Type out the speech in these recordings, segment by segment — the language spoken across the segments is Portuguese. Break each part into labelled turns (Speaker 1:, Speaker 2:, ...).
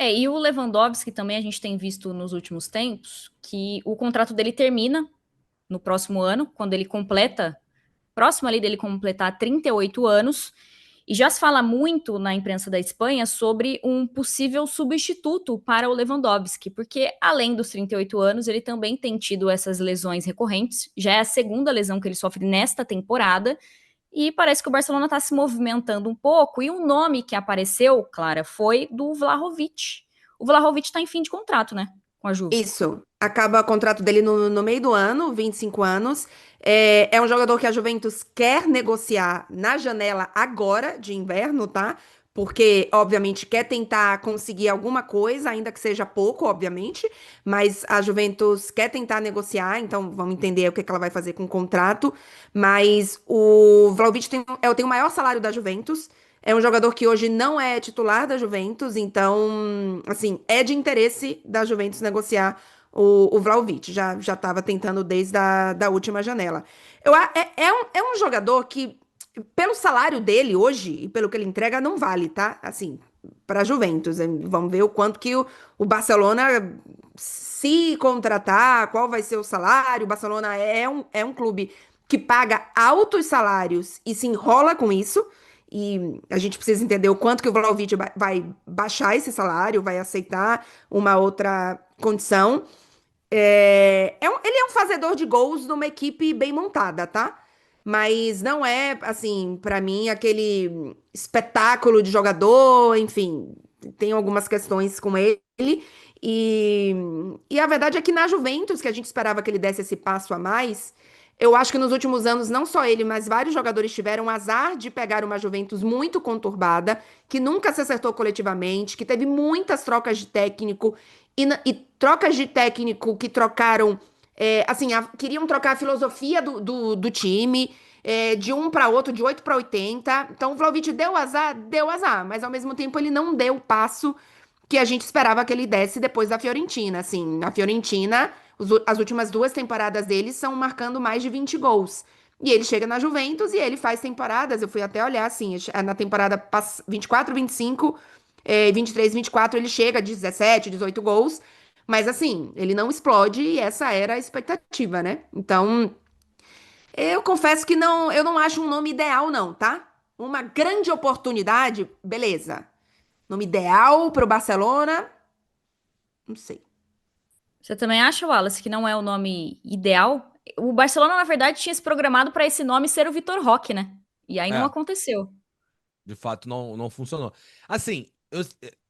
Speaker 1: E o Lewandowski também a gente tem visto nos últimos tempos que o contrato dele termina no próximo ano, quando ele completa, próximo ali dele completar 38 anos, e já se fala muito na imprensa da Espanha sobre um possível substituto para o Lewandowski, porque além dos 38 anos, ele também tem tido essas lesões recorrentes, já é a segunda lesão que ele sofre nesta temporada, e parece que o Barcelona está se movimentando um pouco, e o nome que apareceu, Clara, foi do Vlahovic. O Vlahovic está em fim de contrato, né, com a Juve.
Speaker 2: Isso. Acaba o contrato dele no meio do ano, 25 anos. É um jogador que a Juventus quer negociar na janela agora de inverno, tá? Porque, obviamente, quer tentar conseguir alguma coisa, ainda que seja pouco, obviamente. Mas a Juventus quer tentar negociar, então vamos entender o que que ela vai fazer com o contrato. Mas o Vlahovic tem o maior salário da Juventus. É um jogador que hoje não é titular da Juventus, então, assim, é de interesse da Juventus negociar o Vlahovic. Já estava tentando desde da última janela. É um jogador que, pelo salário dele hoje e pelo que ele entrega, não vale, tá? Assim, para a Juventus. Vamos ver o quanto que o Barcelona, se contratar, qual vai ser o salário. O Barcelona é um clube que paga altos salários e se enrola com isso. E a gente precisa entender o quanto que o Vlahovic vai baixar esse salário, vai aceitar uma outra condição. Ele é um fazedor de gols numa equipe bem montada, tá? Mas não é, assim, pra mim, aquele espetáculo de jogador, enfim, tem algumas questões com ele. E, e a verdade é que na Juventus, que a gente esperava que ele desse esse passo a mais, eu acho que nos últimos anos, não só ele, mas vários jogadores tiveram o azar de pegar uma Juventus muito conturbada, que nunca se acertou coletivamente, que teve muitas trocas de técnico e trocas de técnico que trocaram, assim, queriam trocar a filosofia do time, de um para outro, de 8 para 80. Então o Vlahovic deu azar, mas ao mesmo tempo ele não deu o passo que a gente esperava que ele desse depois da Fiorentina. Assim, na Fiorentina, as últimas duas temporadas dele são marcando mais de 20 gols. E ele chega na Juventus e ele faz temporadas. Eu fui até olhar, assim, na temporada 24, 25, 23, 24, ele chega a 17, 18 gols. Mas, assim, ele não explode e essa era a expectativa, né? Então, eu confesso que não, eu não acho um nome ideal, não, tá? Uma grande oportunidade, beleza. Nome ideal para o Barcelona, não sei.
Speaker 1: Você também acha, Wallace, que não é o nome ideal? O Barcelona, na verdade, tinha se programado para esse nome ser o Vitor Roque, né? E aí não
Speaker 3: É,
Speaker 1: aconteceu.
Speaker 3: de fato não funcionou. Assim,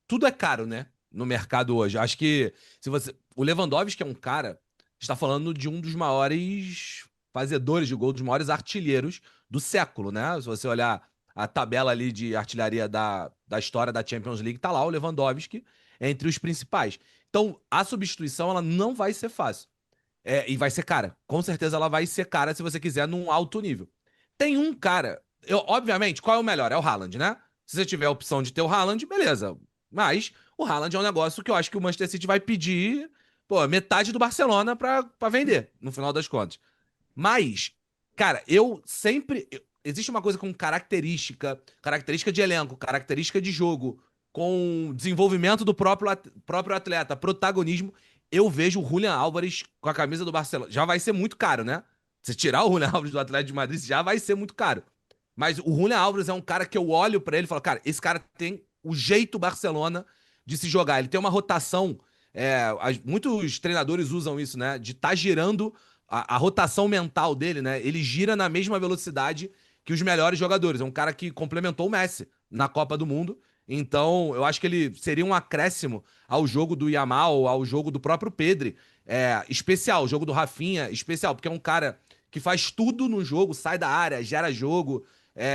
Speaker 3: tudo é caro, né? No mercado hoje. Acho que se você. O Lewandowski é um cara. Está falando de um dos maiores fazedores de gol, dos maiores artilheiros do século, né? Se você olhar a tabela ali de artilharia da história da Champions League, tá lá o Lewandowski entre os principais. Então, a substituição ela não vai ser fácil. E vai ser cara. Com certeza ela vai ser cara se você quiser num alto nível. Tem um cara. Obviamente, qual é o melhor? É o Haaland, né? Se você tiver a opção de ter o Haaland, beleza. Mas o Haaland é um negócio que eu acho que o Manchester City vai pedir, pô, metade do Barcelona pra vender, no final das contas. Mas, cara, eu sempre. Existe uma coisa com característica de elenco, característica de jogo, com desenvolvimento do próprio atleta, protagonismo. Eu vejo o Julian Álvares com a camisa do Barcelona. Já vai ser muito caro, né? Se tirar o Julian Álvares do Atlético de Madrid, já vai ser muito caro. Mas o Julian Álvares é um cara que eu olho pra ele e falo, cara, esse cara tem o jeito Barcelona de se jogar. Ele tem uma rotação. Muitos treinadores usam isso, né? De estar girando a rotação mental dele, né? Ele gira na mesma velocidade que os melhores jogadores. É um cara que complementou o Messi na Copa do Mundo. Então, eu acho que ele seria um acréscimo ao jogo do Yamal, ao jogo do próprio Pedri. Especial, o jogo do Rafinha, especial, porque é um cara que faz tudo no jogo, sai da área, gera jogo,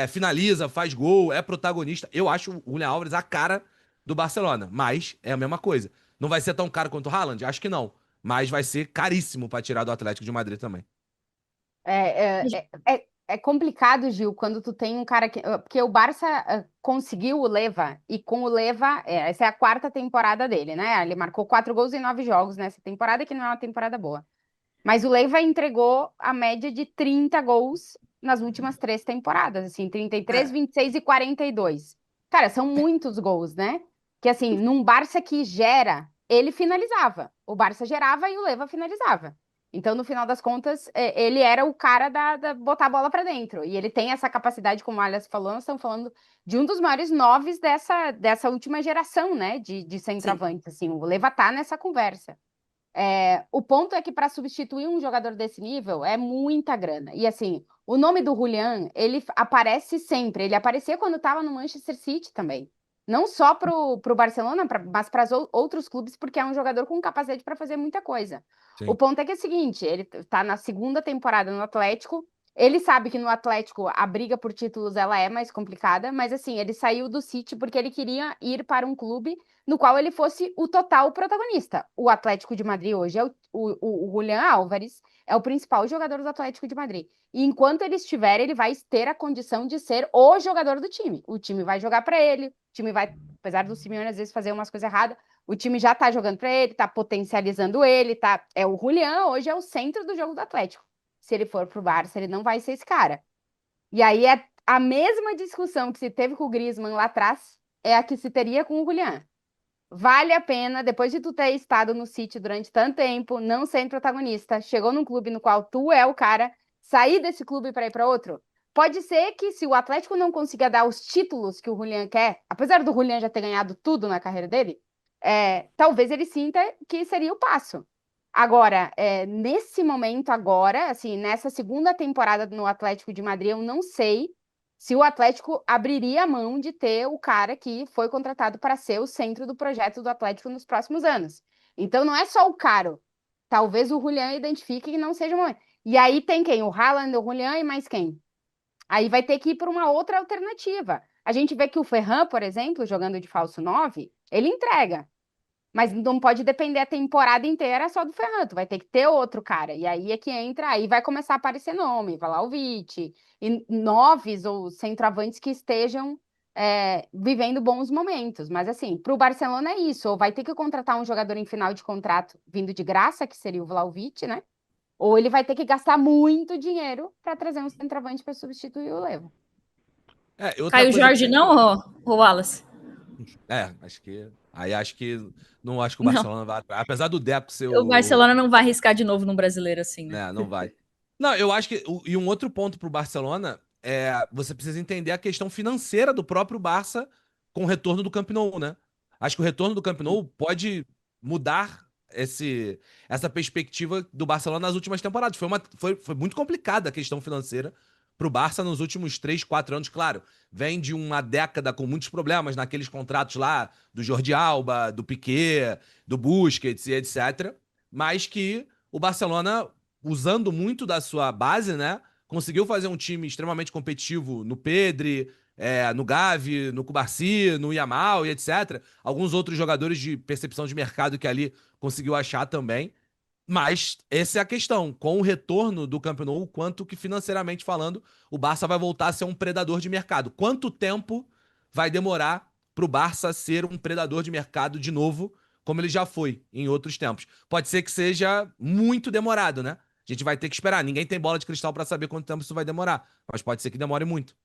Speaker 3: finaliza, faz gol, é protagonista. Eu acho o Julian Álvares a cara do Barcelona, mas é a mesma coisa. Não vai ser tão caro quanto o Haaland? Acho que não. Mas vai ser caríssimo para tirar do Atlético de Madrid também.
Speaker 4: É complicado, Gil, quando tu tem um cara que. Porque o Barça conseguiu o Leva, e com o Leva, essa é a quarta temporada dele, né? Ele marcou 4 gols em 9 jogos nessa temporada, que não é uma temporada boa. Mas o Leva entregou a média de 30 gols nas últimas 3 temporadas, assim, 33,
Speaker 2: É.
Speaker 4: 26 e 42. Cara, são muitos gols, né? Que assim, num Barça que gera, ele finalizava. O Barça gerava e o Leva finalizava. Então, no final das contas, ele era o cara da botar a bola para dentro. E ele tem essa capacidade, como a Alice falou, nós estamos falando de um dos maiores noves dessa última geração, né? De centroavante. Assim, o Leva tá nessa conversa. O ponto é que para substituir um jogador desse nível é muita grana. E assim, o nome do Julián, ele aparece sempre. Ele aparecia quando estava no Manchester City também. Não só pro Barcelona, mas para outros clubes, porque é um jogador com capacidade para fazer muita coisa.
Speaker 3: Sim.
Speaker 4: O ponto é que é o seguinte, ele tá na segunda temporada no Atlético, ele sabe que no Atlético a briga por títulos ela é mais complicada, mas assim, ele saiu do City porque ele queria ir para um clube no qual ele fosse o total protagonista. O Atlético de Madrid hoje é o Julián Álvares, é o principal jogador do Atlético de Madrid. E enquanto ele estiver, ele vai ter a condição de ser o jogador do time. O time vai jogar para ele, o time vai, apesar do Simeone às vezes fazer umas coisas erradas, o time já tá jogando para ele, tá potencializando ele, tá. O Julián hoje é o centro do jogo do Atlético. Se ele for pro Barça, ele não vai ser esse cara. E aí é a mesma discussão que se teve com o Griezmann lá atrás, é a que se teria com o Julián. Vale a pena, depois de tu ter estado no City durante tanto tempo, não sendo protagonista, chegou num clube no qual tu é o cara, sair desse clube para ir para outro? Pode ser que se o Atlético não consiga dar os títulos que o Julián quer, apesar do Julián já ter ganhado tudo na carreira dele, talvez ele sinta que seria o passo. Agora, nesse momento agora, assim, nessa segunda temporada no Atlético de Madrid, eu não sei se o Atlético abriria a mão de ter o cara que foi contratado para ser o centro do projeto do Atlético nos próximos anos. Então, não é só o caro. Talvez o Julián identifique que não seja o momento. E aí tem quem? O Haaland, o Julián e mais quem? Aí vai ter que ir por uma outra alternativa. A gente vê que o Ferran, por exemplo, jogando de falso 9, ele entrega. Mas não pode depender a temporada inteira só do Ferran, tu vai ter que ter outro cara. E aí é que entra, aí vai começar a aparecer nome, Vlahovic, e noves ou centroavantes que estejam vivendo bons momentos. Mas assim, para o Barcelona é isso, ou vai ter que contratar um jogador em final de contrato vindo de graça, que seria o Vlahovic, né? Ou ele vai ter que gastar muito dinheiro para trazer um centroavante para substituir o Levo.
Speaker 3: Outra
Speaker 1: Caio
Speaker 3: coisa
Speaker 1: Jorge não, ô Wallace?
Speaker 3: acho que. Aí acho que. Não acho que o
Speaker 1: Não.
Speaker 3: Barcelona vai. Apesar do Deco ser
Speaker 1: O Barcelona não vai arriscar de novo num brasileiro assim, né?
Speaker 3: né, não vai. Não, eu acho que. E um outro ponto pro Barcelona você precisa entender a questão financeira do próprio Barça com o retorno do Camp Nou, né? Acho que o retorno do Camp Nou pode mudar essa perspectiva do Barcelona nas últimas temporadas. Foi muito complicada a questão financeira pro Barça nos últimos 3, 4 anos. Claro, vem de uma década com muitos problemas naqueles contratos lá do Jordi Alba, do Piqué, do Busquets e etc. Mas que o Barcelona, usando muito da sua base, né, conseguiu fazer um time extremamente competitivo no Pedri, no Gavi, no Cubarsí, no Yamal e etc. Alguns outros jogadores de percepção de mercado que ali conseguiu achar também. Mas essa é a questão. Com o retorno do Camp Nou, quanto que financeiramente falando, o Barça vai voltar a ser um predador de mercado. Quanto tempo vai demorar para o Barça ser um predador de mercado de novo, como ele já foi em outros tempos? Pode ser que seja muito demorado, né? A gente vai ter que esperar. Ninguém tem bola de cristal para saber quanto tempo isso vai demorar, mas pode ser que demore muito.